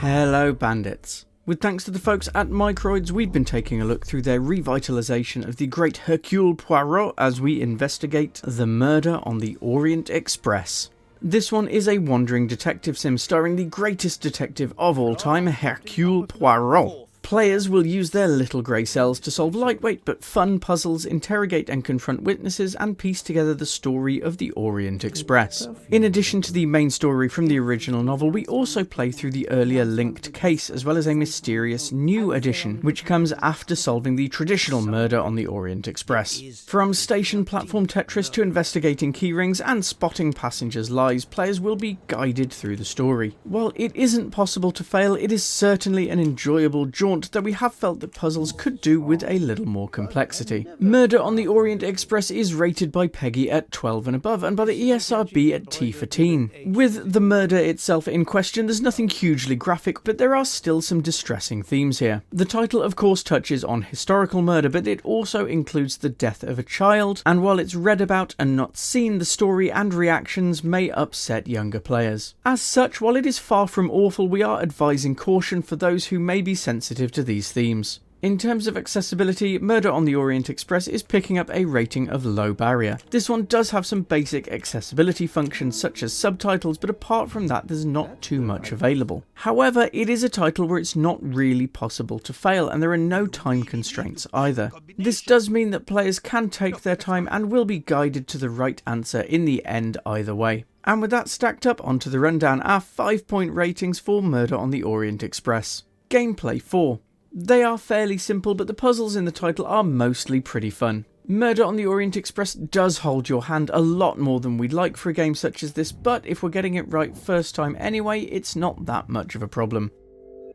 Hello bandits. With thanks to the folks at Microids, we've been taking a look through their revitalisation of the great Hercule Poirot as we investigate the murder on the Orient Express. This one is a wandering detective sim starring the greatest detective of all time, Hercule Poirot. Players will use their little grey cells to solve lightweight but fun puzzles, interrogate and confront witnesses, and piece together the story of the Orient Express. In addition to the main story from the original novel, we also play through the earlier linked case, as well as a mysterious new addition, which comes after solving the traditional murder on the Orient Express. From station platform Tetris to investigating keyrings and spotting passengers' lies, players will be guided through the story. While it isn't possible to fail, it is certainly an enjoyable jaunt that we have felt that puzzles could do with a little more complexity. Murder on the Orient Express is rated by Peggy at 12 and above, and by the ESRB at T for teen. With the murder itself in question, there's nothing hugely graphic, but there are still some distressing themes here. The title of course touches on historical murder, but it also includes the death of a child, and while it's read about and not seen, the story and reactions may upset younger players. As such, while it is far from awful, we are advising caution for those who may be sensitive to these themes. In terms of accessibility, Murder on the Orient Express is picking up a rating of low barrier. This one does have some basic accessibility functions such as subtitles, but apart from that there's not too much available. However, it is a title where it's not really possible to fail, and there are no time constraints either. This does mean that players can take their time and will be guided to the right answer in the end either way. And with that stacked up, onto the rundown, our 5-point ratings for Murder on the Orient Express. Gameplay 4. They are fairly simple, but the puzzles in the title are mostly pretty fun. Murder on the Orient Express does hold your hand a lot more than we'd like for a game such as this, but if we're getting it right first time anyway, it's not that much of a problem.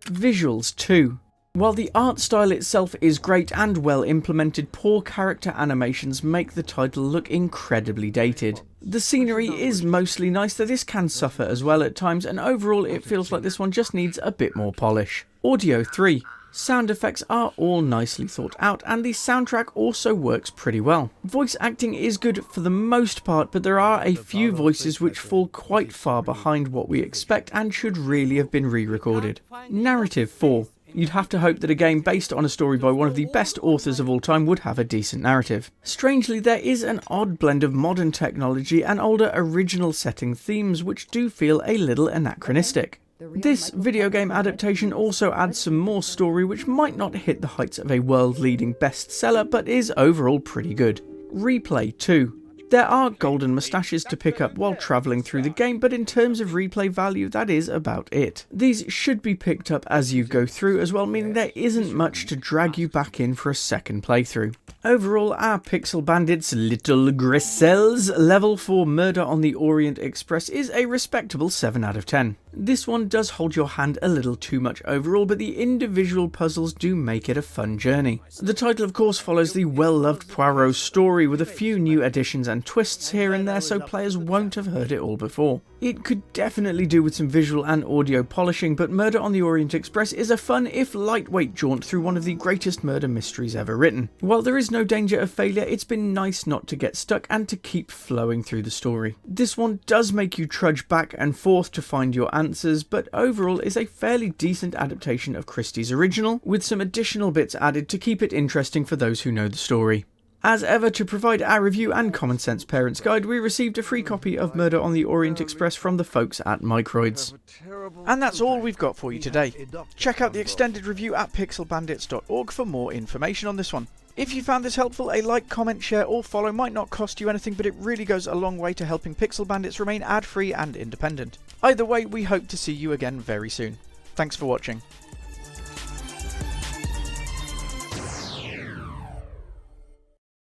Visuals 2. While the art style itself is great and well implemented, poor character animations make the title look incredibly dated. The scenery is mostly nice, though this can suffer as well at times, and overall it feels like this one just needs a bit more polish. Audio 3. Sound effects are all nicely thought out, and the soundtrack also works pretty well. Voice acting is good for the most part, but there are a few voices which fall quite far behind what we expect and should really have been re-recorded. Narrative 4. You'd have to hope that a game based on a story by one of the best authors of all time would have a decent narrative. Strangely, there is an odd blend of modern technology and older original setting themes which do feel a little anachronistic. This video game adaptation also adds some more story which might not hit the heights of a world-leading bestseller, but is overall pretty good. Replay 2. There are golden moustaches to pick up while travelling through the game, but in terms of replay value, that is about it. These should be picked up as you go through as well, meaning there isn't much to drag you back in for a second playthrough. Overall, our Pixel Bandits Little Griselles level for Murder on the Orient Express is a respectable 7 out of 10. This one does hold your hand a little too much overall, but the individual puzzles do make it a fun journey. The title of course follows the well-loved Poirot story with a few new additions and twists here and there, so players won't have heard it all before. It could definitely do with some visual and audio polishing, but Murder on the Orient Express is a fun if lightweight jaunt through one of the greatest murder mysteries ever written. While there is no danger of failure, it's been nice not to get stuck and to keep flowing through the story. This one does make you trudge back and forth to find your answers, but overall is a fairly decent adaptation of Christie's original, with some additional bits added to keep it interesting for those who know the story. As ever, to provide our review and common sense parents guide, we received a free copy of Murder on the Orient Express from the folks at Microids. And that's all we've got for you today. Check out the extended review at pixelbandits.org for more information on this one. If you found this helpful, a like, comment, share or follow might not cost you anything, but it really goes a long way to helping Pixel Bandits remain ad-free and independent. Either way, we hope to see you again very soon. Thanks for watching.